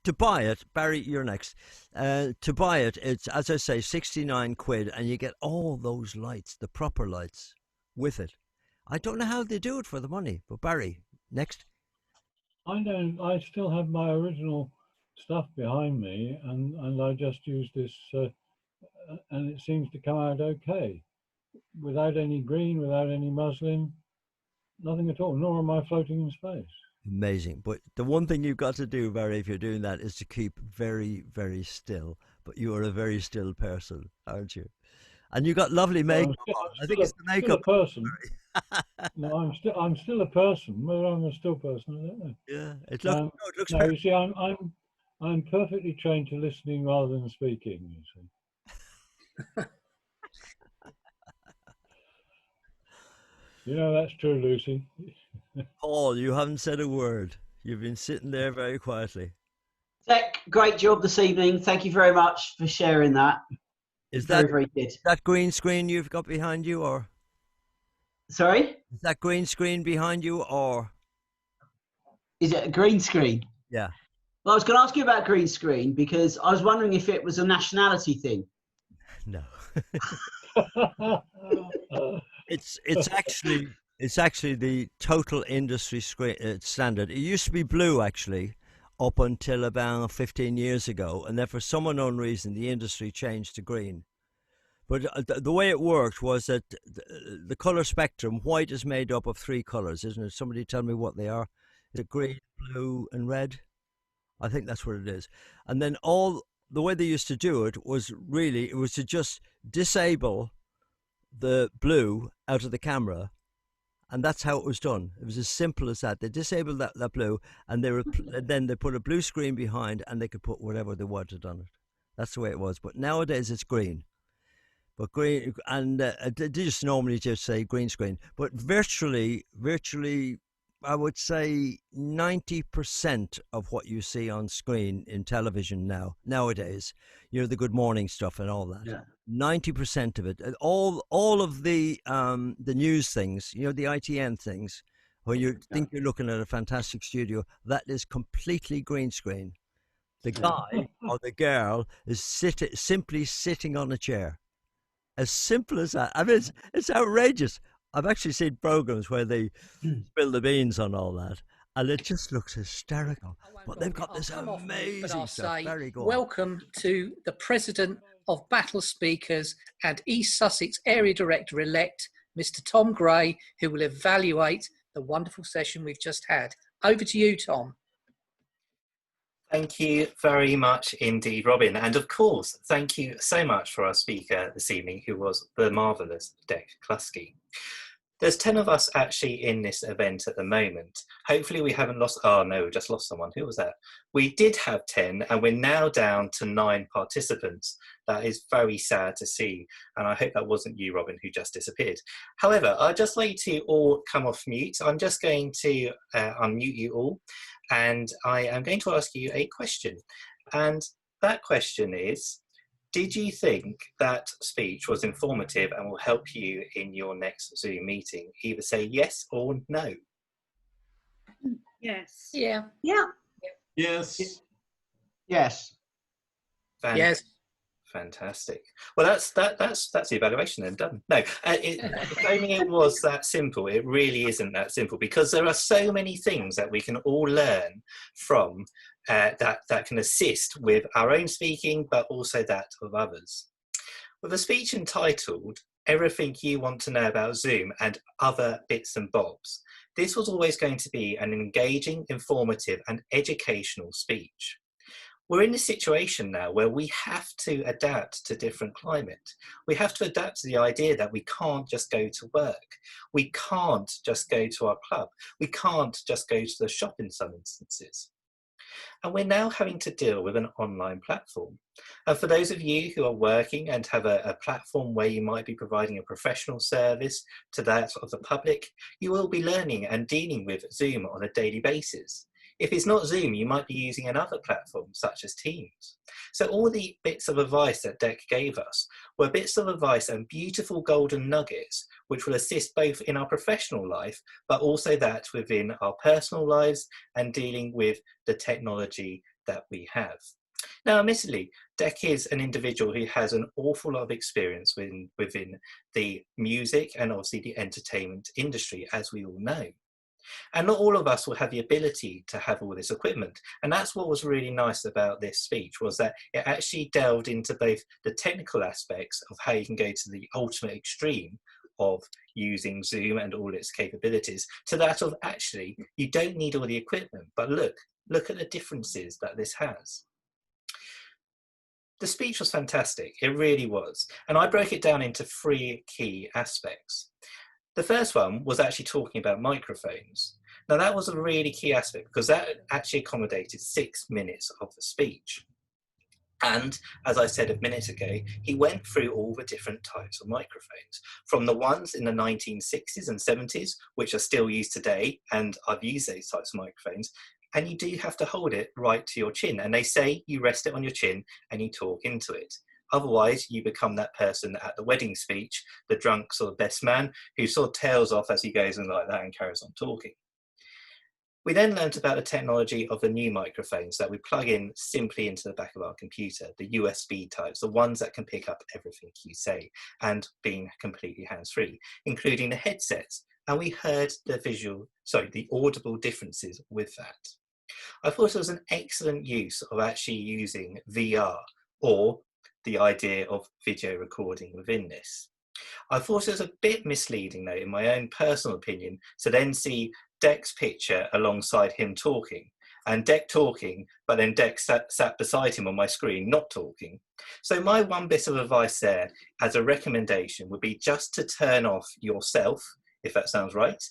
to buy it, Barry, you're next. To buy it, it's, as I say, 69 quid, and you get all those lights, the proper lights, with it. I don't know how they do it for the money, but Barry, next. I still have my original stuff behind me, and I just use this, and it seems to come out okay, without any green, without any muslin, nothing at all. Nor am I floating in space. Amazing. But the one thing you've got to do, Barry, if you're doing that, is to keep very, very still. But you are a very still person, aren't you? And you got lovely makeup on. I think it's the makeup. Still a person. No, I'm still a person. Whether I'm a still person, I don't know. Yeah, it looks. No, you see, I'm perfectly trained to listening rather than speaking. You see. You know that's true, Lucy. Paul, you haven't said a word. You've been sitting there very quietly. Dec, great job this evening. Thank you very much for sharing that. Is very, that very good. That green screen you've got behind you, or Sorry? is that green screen behind you, or Is it a green screen? yeah? Well, I was going to ask you about green screen because I was wondering if it was a nationality thing. No. It's actually the total industry standard. It used to be blue actually up until about 15 years ago, and then for some unknown reason the industry changed to green. But the way it worked was that the color spectrum, white is made up of 3 colors, isn't it? Somebody tell me what they are. Is it green, blue, and red? I think that's what it is. And then the way they used to do it was to just disable the blue out of the camera, and that's how it was done. It was as simple as that. They disabled that blue, and then they put a blue screen behind, and they could put whatever they wanted on it. That's the way it was. But nowadays it's green. But green, and they just normally just say green screen. But virtually, I would say 90% of what you see on screen in television nowadays, the Good Morning stuff and all that. Yeah. 90% of it, all of the news things, the ITN things, where you think you're looking at a fantastic studio, that is completely green screen. The guy or the girl is simply sitting on a chair. As simple as that. I mean, it's outrageous. I've actually seen programs where they spill the beans on all that, and it just looks hysterical. But they've got this amazing stuff. Very good. Welcome to the President of Battle Speakers and East Sussex Area Director-elect, Mr. Tom Gray, who will evaluate the wonderful session we've just had. Over to you, Tom. Thank you very much indeed, Robin. And of course, thank you so much for our speaker this evening, who was the marvellous Dec Cluskey. There's 10 of us actually in this event at the moment. Hopefully we haven't lost, oh no, we just lost someone. Who was that? We did have 10 and we're now down to 9 participants. That is very sad to see. And I hope that wasn't you, Robin, who just disappeared. However, I'd just like to all come off mute. I'm just going to unmute you all. And I am going to ask you a question. And that question is, did you think that speech was informative and will help you in your next Zoom meeting? Either say yes or no. Yes. Yeah. Yeah. Yes. Yes. Yes. Fantastic. Well, that's the evaluation then done. No, if only it was that simple. It really isn't that simple, because there are so many things that we can all learn from that can assist with our own speaking, but also that of others. With a speech entitled "Everything You Want to Know About Zoom and Other Bits and Bobs," this was always going to be an engaging, informative, and educational speech. We're in a situation now where we have to adapt to different climate. We have to adapt to the idea that we can't just go to work. We can't just go to our club. We can't just go to the shop in some instances. And we're now having to deal with an online platform. And for those of you who are working and have a platform where you might be providing a professional service to that of the public, you will be learning and dealing with Zoom on a daily basis. If it's not Zoom, you might be using another platform such as Teams. So all the bits of advice that Dec gave us were bits of advice and beautiful golden nuggets which will assist both in our professional life, but also that within our personal lives and dealing with the technology that we have. Now, admittedly, Dec is an individual who has an awful lot of experience within the music and obviously the entertainment industry, as we all know. And not all of us will have the ability to have all this equipment. And that's what was really nice about this speech, was that it actually delved into both the technical aspects of how you can go to the ultimate extreme of using Zoom and all its capabilities, to that of actually, you don't need all the equipment, but look at the differences that this has. The speech was fantastic, it really was. And I broke it down into 3 key aspects. The first one was actually talking about microphones. Now that was a really key aspect because that actually accommodated 6 minutes of the speech. And as I said a minute ago, he went through all the different types of microphones, from the ones in the 1960s and 70s, which are still used today, and I've used those types of microphones, and you do have to hold it right to your chin. And they say you rest it on your chin and you talk into it. Otherwise, you become that person at the wedding speech, the drunk sort of best man, who sort of tails off as he goes and like that and carries on talking. We then learned about the technology of the new microphones that we plug in simply into the back of our computer, the USB types, the ones that can pick up everything you say and being completely hands-free, including the headsets. And we heard the audible differences with that. I thought it was an excellent use of actually using VR, or the idea of video recording within this. I thought it was a bit misleading though, in my own personal opinion, to then see Dec's picture alongside him talking, and Dec talking, but then Dec sat beside him on my screen not talking. So my one bit of advice there as a recommendation would be just to turn off yourself, if that sounds right,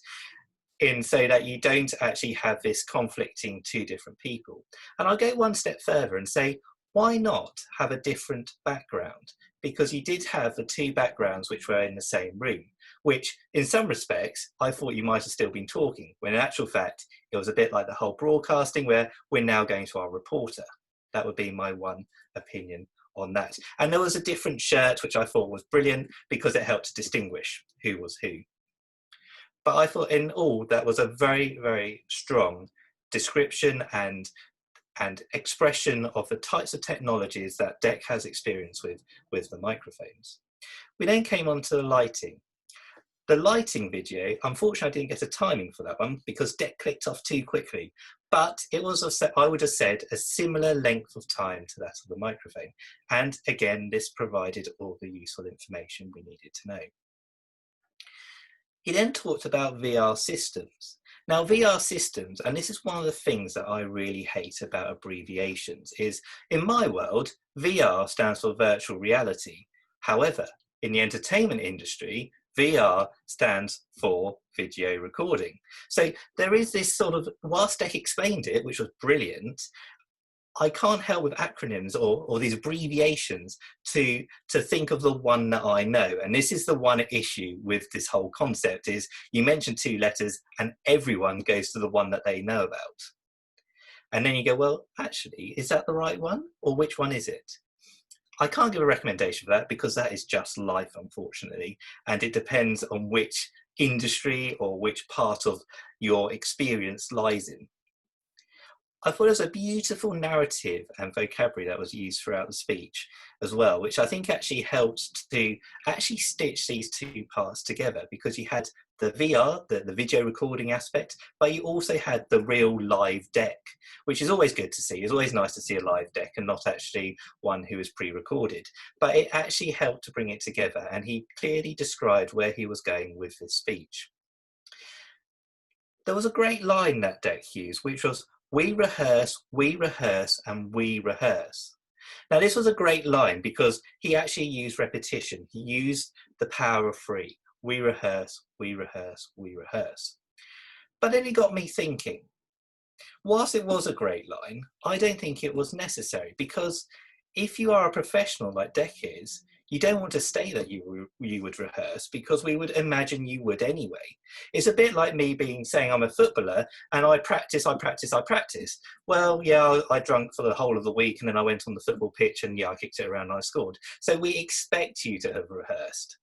in so that you don't actually have this conflicting 2 different people. And I'll go one step further and say, why not have a different background? Because you did have the 2 backgrounds which were in the same room, which in some respects, I thought you might have still been talking, when in actual fact, it was a bit like the whole broadcasting where we're now going to our reporter. That would be my one opinion on that. And there was a different shirt, which I thought was brilliant because it helped to distinguish who was who. But I thought in all, that was a very, very strong description and expression of the types of technologies that Dec has experience with the microphones. We then came on to the lighting. The lighting video, unfortunately I didn't get a timing for that one because Dec clicked off too quickly, but it was, I would have said, a similar length of time to that of the microphone. And again, this provided all the useful information we needed to know. He then talked about VR systems. Now, VR systems, and this is one of the things that I really hate about abbreviations, is in my world, VR stands for virtual reality. However, in the entertainment industry, VR stands for video recording. So there is this sort of, whilst Dec explained it, which was brilliant, I can't help with acronyms or these abbreviations to think of the one that I know. And this is the one issue with this whole concept is you mention 2 letters and everyone goes to the one that they know about. And then you go, well, actually, is that the right one? Or which one is it? I can't give a recommendation for that because that is just life, unfortunately. And it depends on which industry or which part of your experience lies in. I thought it was a beautiful narrative and vocabulary that was used throughout the speech as well, which I think actually helped to actually stitch these 2 parts together because you had the VR, the video recording aspect, but you also had the real live Dec, which is always good to see. It's always nice to see a live Dec and not actually one who is pre-recorded, but it actually helped to bring it together and he clearly described where he was going with this speech. There was a great line that Dec used, which was, we rehearse, and we rehearse. Now, this was a great line because he actually used repetition. He used the power of 3. We rehearse, we rehearse, we rehearse. But then he got me thinking, Whilst it was a great line, I don't think it was necessary, because if you are a professional like Dec is, you don't want to say that you would rehearse, because we would imagine you would anyway. It's a bit like me saying I'm a footballer and I practice. Well, yeah, I drank for the whole of the week and then I went on the football pitch and yeah, I kicked it around and I scored. So we expect you to have rehearsed.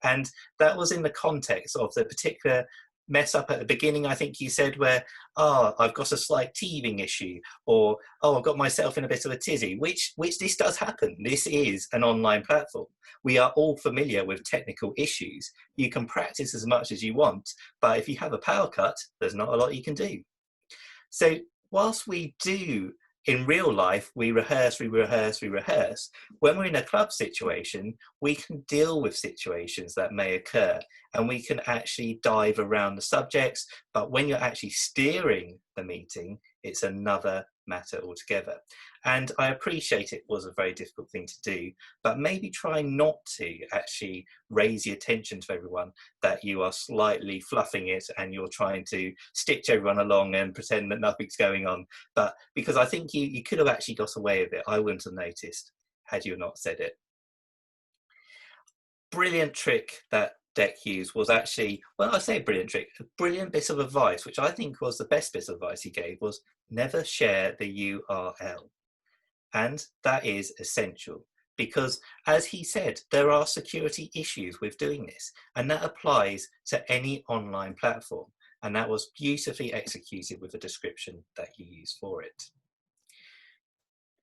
And that was in the context of the particular mess up at the beginning, I think you said, where, oh, I've got a slight teething issue, or, oh, I've got myself in a bit of a tizzy, which this does happen. This is an online platform. We are all familiar with technical issues. You can practice as much as you want, but if you have a power cut, there's not a lot you can do. So whilst we do, in real life, we rehearse. When we're in a club situation, we can deal with situations that may occur and we can actually dive around the subjects. But when you're actually steering the meeting, it's another matter altogether. And I appreciate it was a very difficult thing to do, but maybe try not to actually raise the attention to everyone that you are slightly fluffing it and you're trying to stitch everyone along and pretend that nothing's going on. But because I think you could have actually got away with it. I wouldn't have noticed had you not said it. Brilliant trick that Dec used was actually, well, I say brilliant trick, a brilliant bit of advice, which I think was the best bit of advice he gave, was never share the URL. And that is essential because, as he said, there are security issues with doing this, and that applies to any online platform. And that was beautifully executed with the description that you used for it.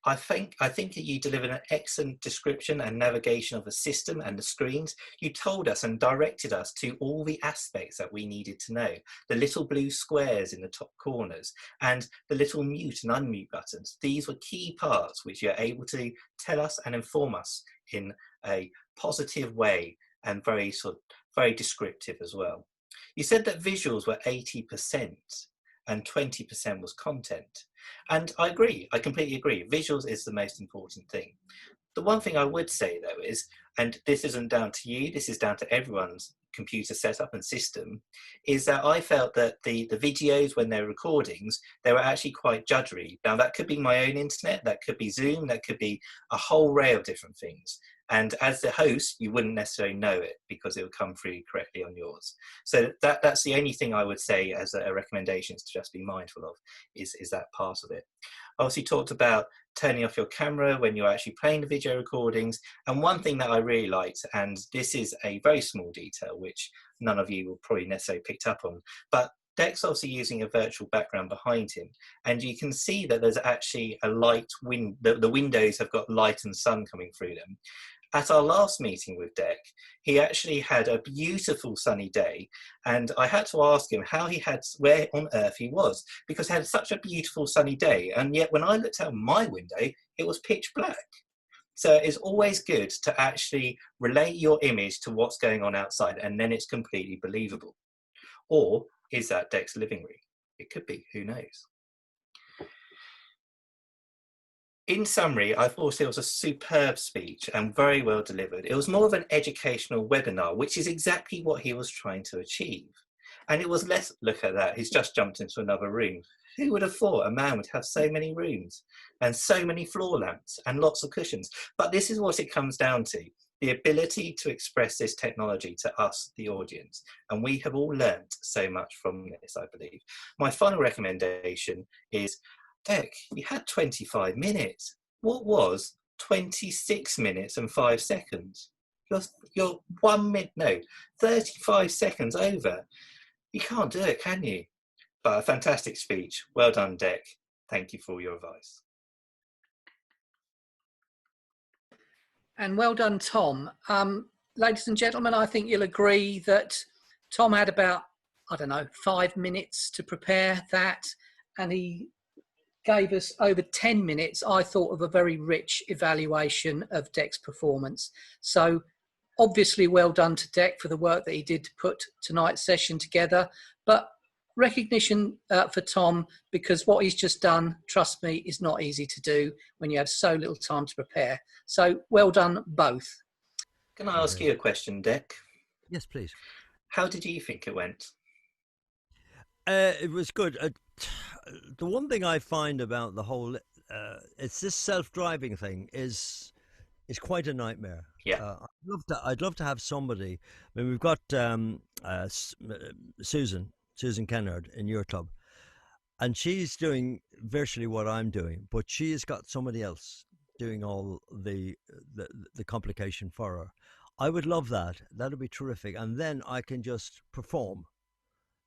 I think that you delivered an excellent description and navigation of the system and the screens. You told us and directed us to all the aspects that we needed to know. The little blue squares in the top corners and the little mute and unmute buttons. These were key parts which you're able to tell us and inform us in a positive way and very descriptive as well. You said that visuals were 80% and 20% was content. And I agree, I completely agree. Visuals is the most important thing. The one thing I would say though is, and this isn't down to you, this is down to everyone's computer setup and system, is that I felt that the videos, when they're recordings, they were actually quite juddery. Now that could be my own internet, that could be Zoom, that could be a whole array of different things. And as the host, you wouldn't necessarily know it because it would come through correctly on yours. So that's the only thing I would say as a recommendation is to just be mindful of, is that part of it. I also talked about turning off your camera when you're actually playing the video recordings. And one thing that I really liked, and this is a very small detail, which none of you will probably necessarily picked up on, but Dec's obviously using a virtual background behind him, and you can see that there's actually a light the windows have got light and sun coming through them. At our last meeting with Dec, he actually had a beautiful sunny day, and I had to ask him where on earth he was, because he had such a beautiful sunny day, and yet when I looked out my window, it was pitch black. So it's always good to actually relate your image to what's going on outside, and then it's completely believable. Or is that Dec's living room? It could be, who knows? In summary, I thought it was a superb speech and very well delivered. It was more of an educational webinar, which is exactly what he was trying to achieve. And it was less, look at that, he's just jumped into another room. Who would have thought a man would have so many rooms and so many floor lamps and lots of cushions? But this is what it comes down to, the ability to express this technology to us, the audience. And we have all learnt so much from this, I believe. My final recommendation is, Dec, you had 25 minutes. What was 26 minutes and 5 seconds? You're 1 minute, no, 35 seconds over. You can't do it, can you? But a fantastic speech. Well done, Dec. Thank you for your advice. And well done, Tom. Ladies and gentlemen, I think you'll agree that Tom had about, 5 minutes to prepare that, and he gave us over 10 minutes, I thought, of a very rich evaluation of Dec's performance. So obviously well done to Dec for the work that he did to put tonight's session together, but recognition for Tom, because what he's just done, trust me, is not easy to do when you have so little time to prepare. So well done both. Can I ask you a question, Dec? Yes, please. How did you think it went? It was good. the one thing I find about the whole, it's this self-driving thing is quite a nightmare. Yeah. I'd love to have somebody. I mean, we've got Susan Kennard in your club, and she's doing virtually what I'm doing, but she has got somebody else doing all the complication for her. I would love that. That'd be terrific. And then I can just perform,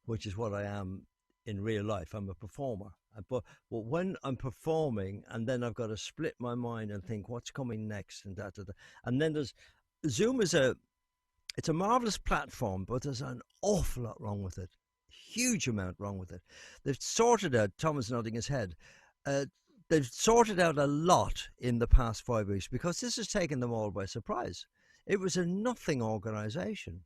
which is what I am in real life. I'm a performer. But when I'm performing, and then I've got to split my mind and think what's coming next, and that. And then there's Zoom it's a marvelous platform, but there's an awful lot wrong with it. Huge amount wrong with it. They've sorted out. Thomas nodding his head. They've sorted out a lot in the past 5 weeks because this has taken them all by surprise. It was a nothing organization.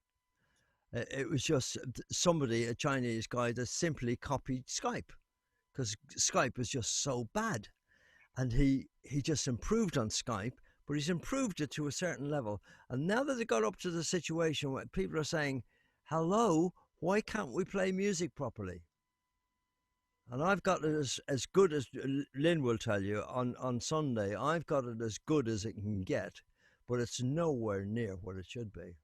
It was just somebody, a Chinese guy, that simply copied Skype because Skype was just so bad. And he just improved on Skype, but he's improved it to a certain level. And now that they got up to the situation where people are saying, hello, why can't we play music properly? And I've got it as good as Lynn will tell you on Sunday. I've got it as good as it can get, but it's nowhere near what it should be.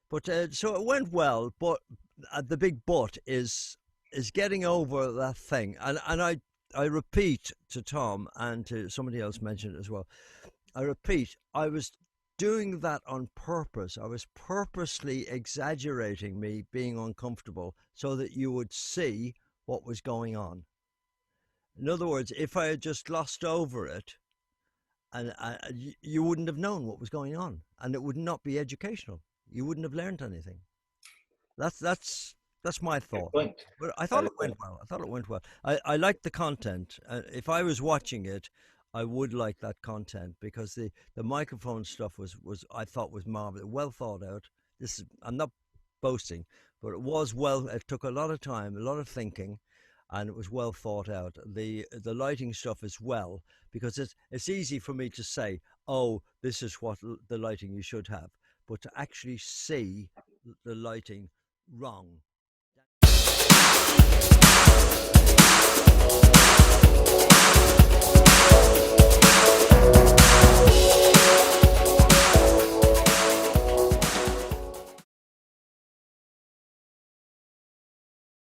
But so it went well, but the big but is getting over that thing. And I repeat to Tom, and to somebody else mentioned it as well, I repeat, I was doing that on purpose. I was purposely exaggerating me being uncomfortable so that you would see what was going on. In other words, if I had just glossed over it, and you wouldn't have known what was going on, and it would not be educational. You wouldn't have learned anything. That's my thought. But I thought it went well. I liked the content. If I was watching it, I would like that content because the microphone stuff was I thought was marvelous, well thought out. I'm not boasting, but it was well. It took a lot of time, a lot of thinking, and it was well thought out. The lighting stuff as well, because it's easy for me to say, oh, this is what the lighting you should have, but to actually see the lighting wrong.